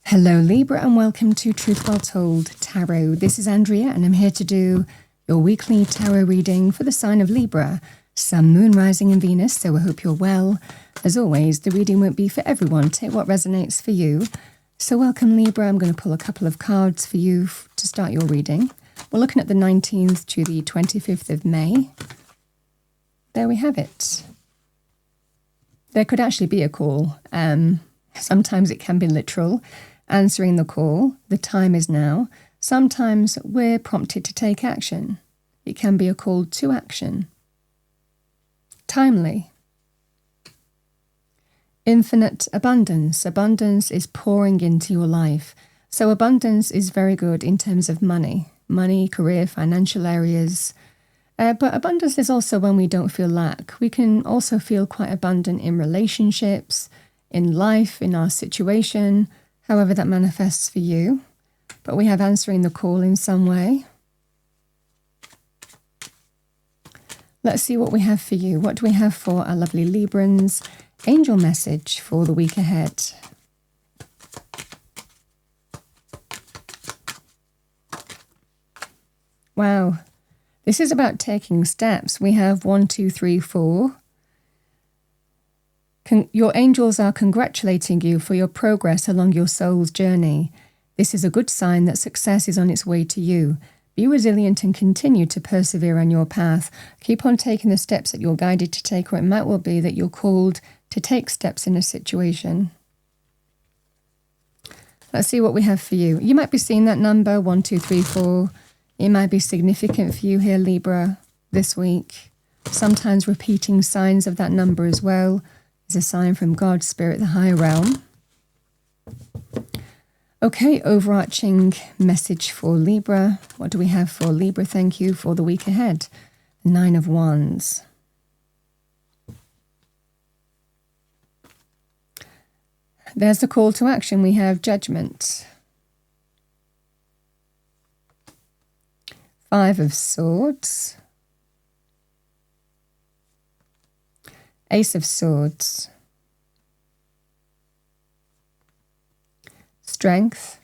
Hello Libra and welcome to Truth Well Told Tarot. This is Andrea and I'm here to do your weekly tarot reading for the sign of Libra, Sun, Moon, Rising and Venus, so I hope you're well. As always, the reading won't be for everyone. Take what resonates for you. So welcome Libra. I'm going to pull a couple of cards for you to start your reading. We're looking at the 19th to the 25th of May. There we have it. There could actually be a call. Sometimes it can be literal. Answering the call, the time is now. Sometimes we're prompted to take action. It can be a call to action. Timely. Infinite abundance. Abundance is pouring into your life. So abundance is very good in terms of money. Money, career, financial areas. But abundance is also when we don't feel lack. We can also feel quite abundant in relationships, in life, in our situation, however that manifests for you. But we have answering the call in some way. Let's see what we have for you. What do we have for our lovely Librans? Angel message for the week ahead. Wow. This is about taking steps. We have 1, 2, 3, 4. Your angels are congratulating you for your progress along your soul's journey. This is a good sign that success is on its way to you. Be resilient and continue to persevere on your path. Keep on taking the steps that you're guided to take, or it might well be that you're called to take steps in a situation. Let's see what we have for you. You might be seeing that number, 1, 2, 3, 4. It might be significant for you here, Libra, this week. Sometimes repeating signs of that number as well is a sign from God, Spirit, the higher realm. Okay, overarching message for Libra. What do we have for Libra? Thank you for the week ahead. 9 of Wands. There's the call to action. We have Judgment. 5 of Swords. Ace of Swords. Strength.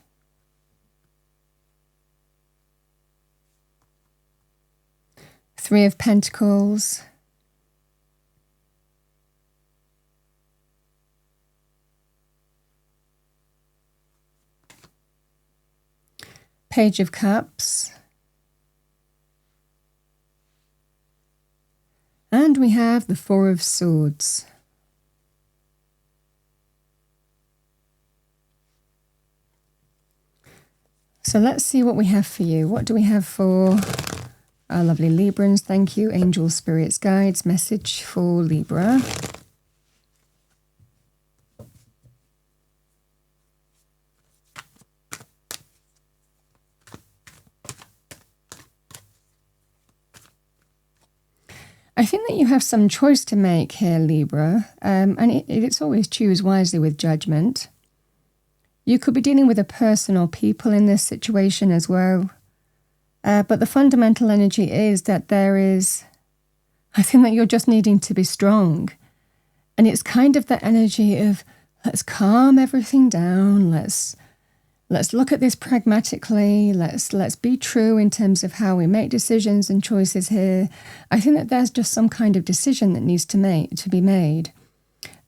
Three of Pentacles. Page of Cups. And we have the 4 of Swords. So let's see what we have for you. What do we have for our lovely Librans? Thank you. Angels, spirits, guides. Message for Libra. I think that you have some choice to make here, Libra, and it's always choose wisely with judgment. You could be dealing with a person or people in this situation as well, but the fundamental energy is that I think that you're just needing to be strong, and it's kind of the energy of let's calm everything down, let's look at this pragmatically. Let's be true in terms of how we make decisions and choices here. I think that there's just some kind of decision that needs to be made.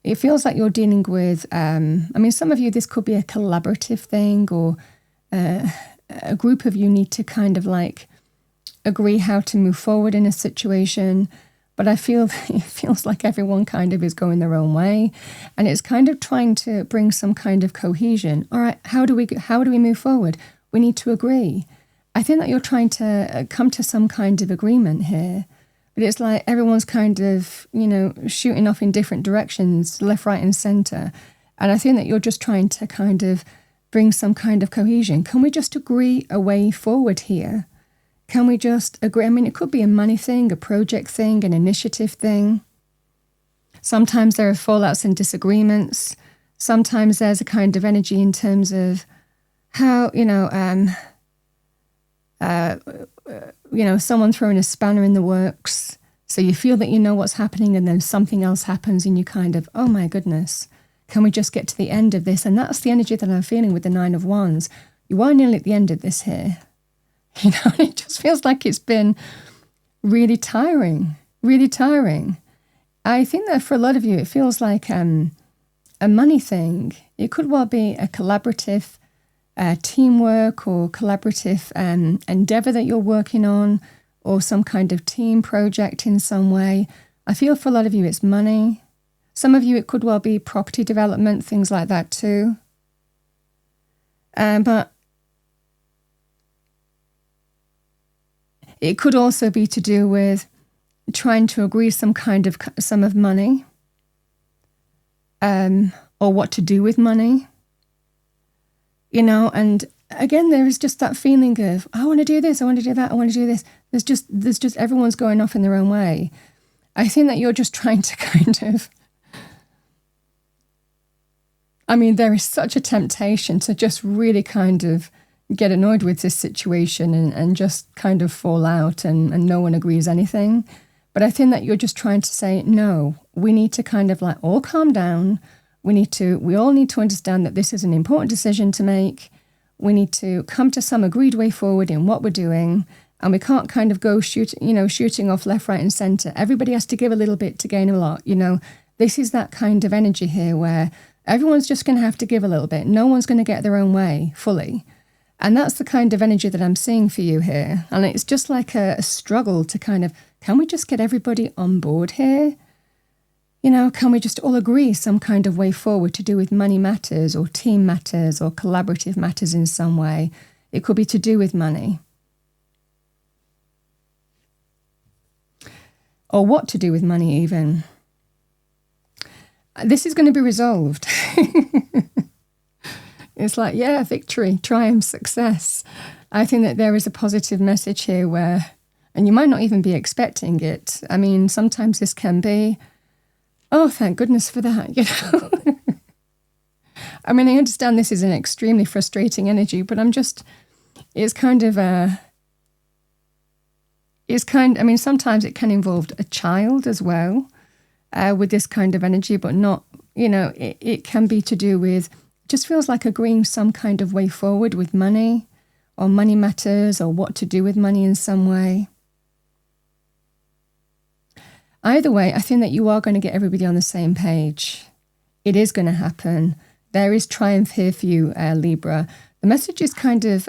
It feels like you're dealing with, some of you, this could be a collaborative thing, or a group of you need to kind of like agree how to move forward in a situation. But I feel it feels like everyone kind of is going their own way, and it's kind of trying to bring some kind of cohesion. All right, how do we move forward? We need to agree. I think that you're trying to come to some kind of agreement here, but it's like everyone's kind of, shooting off in different directions, left, right, and center. And I think that you're just trying to kind of bring some kind of cohesion. Can we just agree a way forward here? Can we just agree? It could be a money thing, a project thing, an initiative thing. Sometimes there are fallouts and disagreements. Sometimes there's a kind of energy in terms of how, someone throwing a spanner in the works. So you feel that you know what's happening, and then something else happens and you kind of, oh my goodness. Can we just get to the end of this? And that's the energy that I'm feeling with the Nine of Wands. You are nearly at the end of this here. You know, and it just feels like it's been really tiring, really tiring. I think that for a lot of you, it feels like a money thing. It could well be a collaborative teamwork or collaborative endeavor that you're working on, or some kind of team project in some way. I feel for a lot of you, it's money. Some of you, it could well be property development, things like that too. But it could also be to do with trying to agree some kind of sum of money, or what to do with money. You know, and again, there is just that feeling of, I want to do this, I want to do that, I want to do this. There's just everyone's going off in their own way. I think that you're just trying to kind of, I mean, there is such a temptation to just really kind of get annoyed with this situation and just kind of fall out and no one agrees anything. But I think that you're just trying to say, no, we need to kind of like all calm down. We all need to understand that this is an important decision to make. We need to come to some agreed way forward in what we're doing. And we can't kind of go shooting off left, right, and center. Everybody has to give a little bit to gain a lot. You know, this is that kind of energy here where everyone's just going to have to give a little bit. No one's going to get their own way fully. And that's the kind of energy that I'm seeing for you here. And it's just like a struggle to kind of, can we just get everybody on board here? You know, can we just all agree some kind of way forward to do with money matters or team matters or collaborative matters in some way? It could be to do with money. Or what to do with money even. This is going to be resolved. It's like, yeah, victory, triumph, success. I think that there is a positive message here where, and you might not even be expecting it. I mean, sometimes this can be, oh, thank goodness for that, you know. I mean, I understand this is an extremely frustrating energy, but it's kind of I mean, sometimes it can involve a child as well with this kind of energy, but not, you know, it can be to do with, just feels like agreeing some kind of way forward with money or money matters or what to do with money in some way. Either way, I think that you are going to get everybody on the same page. It is going to happen. There is triumph here for you, Libra. The message is kind of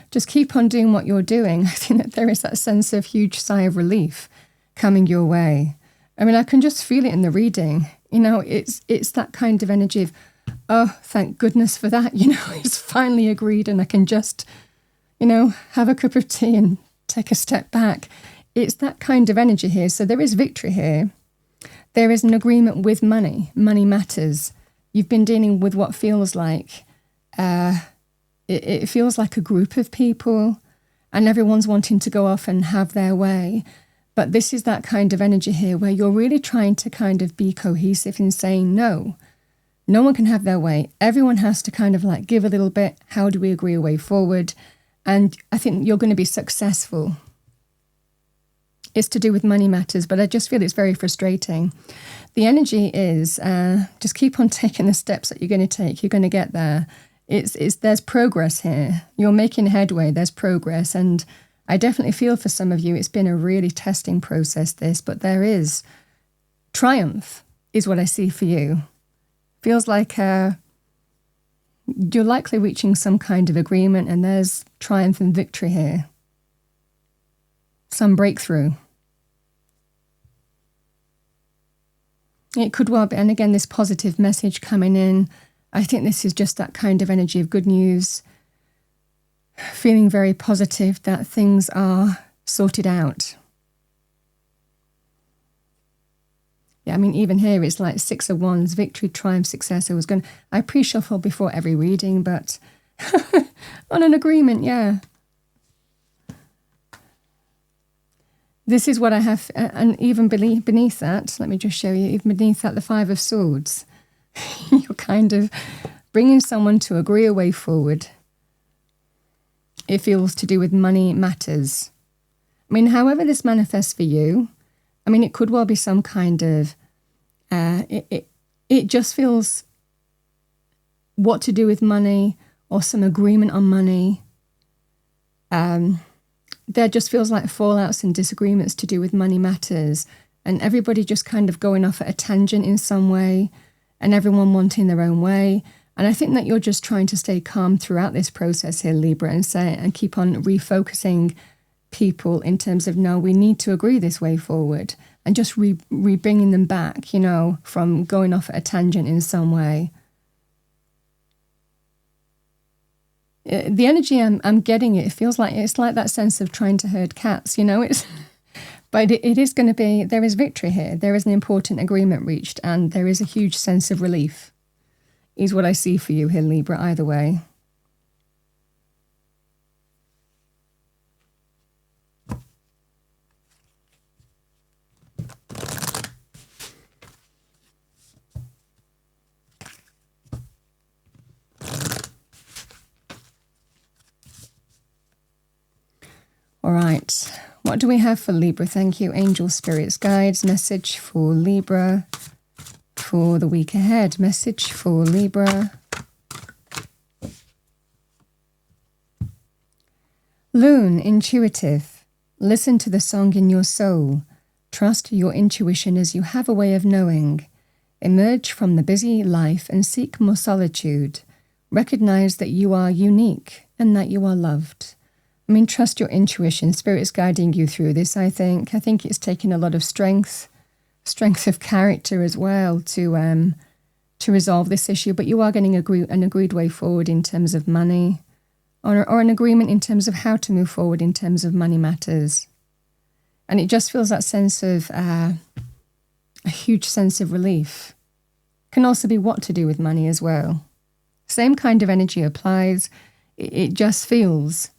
just keep on doing what you're doing. I think that there is that sense of huge sigh of relief coming your way. I mean, I can just feel it in the reading. You know, it's that kind of energy of, oh, thank goodness for that. You know, it's finally agreed and I can just, you know, have a cup of tea and take a step back. It's that kind of energy here. So there is victory here. There is an agreement with money. Money matters. You've been dealing with what feels like, it feels like a group of people and everyone's wanting to go off and have their way. But this is that kind of energy here where you're really trying to kind of be cohesive in saying, no one can have their way. Everyone has to kind of like give a little bit. How do we agree a way forward? And I think you're going to be successful. It's to do with money matters, but I just feel it's very frustrating. The energy is just keep on taking the steps that you're going to take. You're going to get there. There's progress here. You're making headway. There's progress. And I definitely feel for some of you, it's been a really testing process, this, but there is triumph is what I see for you. Feels like you're likely reaching some kind of agreement and there's triumph and victory here. Some breakthrough. It could well be, and again, this positive message coming in. I think this is just that kind of energy of good news. Feeling very positive that things are sorted out. Yeah, I mean, even here it's like 6 of Wands, victory, triumph, success. I pre-shuffle before every reading, but on an agreement, yeah. This is what I have, and even beneath that, let me just show you, even beneath that, the 5 of Swords. You're kind of bringing someone to agree a way forward. It feels to do with money matters. I mean, however this manifests for you, I mean, it could well be some kind of, it just feels what to do with money or some agreement on money. There just feels like fallouts and disagreements to do with money matters, and everybody just kind of going off at a tangent in some way, and everyone wanting their own way. And I think that you're just trying to stay calm throughout this process here, Libra, and keep on refocusing people in terms of, no, we need to agree this way forward, and just bringing them back, you know, from going off at a tangent in some way. The energy I'm getting, it feels like it's like that sense of trying to herd cats, you know. But it is going to be, there is victory here. There is an important agreement reached, and there is a huge sense of relief, is what I see for you here, Libra, either way. All right, what do we have for Libra? Thank you, angel, spirits, guides. Message for Libra for the week ahead. Message for Libra. Loon, intuitive. Listen to the song in your soul. Trust your intuition as you have a way of knowing. Emerge from the busy life and seek more solitude. Recognize that you are unique and that you are loved. I mean, trust your intuition. Spirit's guiding you through this, I think. I think it's taken a lot of strength of character as well to resolve this issue. But you are getting an agreed way forward in terms of money, or an agreement in terms of how to move forward in terms of money matters. And it just feels that sense of a huge sense of relief. Can also be what to do with money as well. Same kind of energy applies. It just feels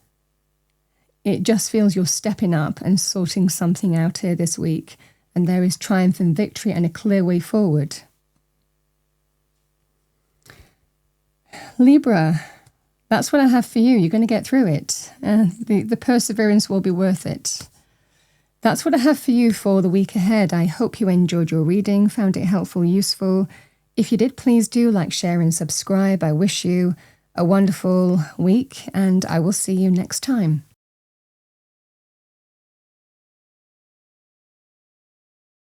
you're stepping up and sorting something out here this week, and there is triumph and victory and a clear way forward. Libra, that's what I have for you. You're going to get through it. The perseverance will be worth it. That's what I have for you for the week ahead. I hope you enjoyed your reading, found it helpful, useful. If you did, please do like, share, and subscribe. I wish you a wonderful week, and I will see you next time.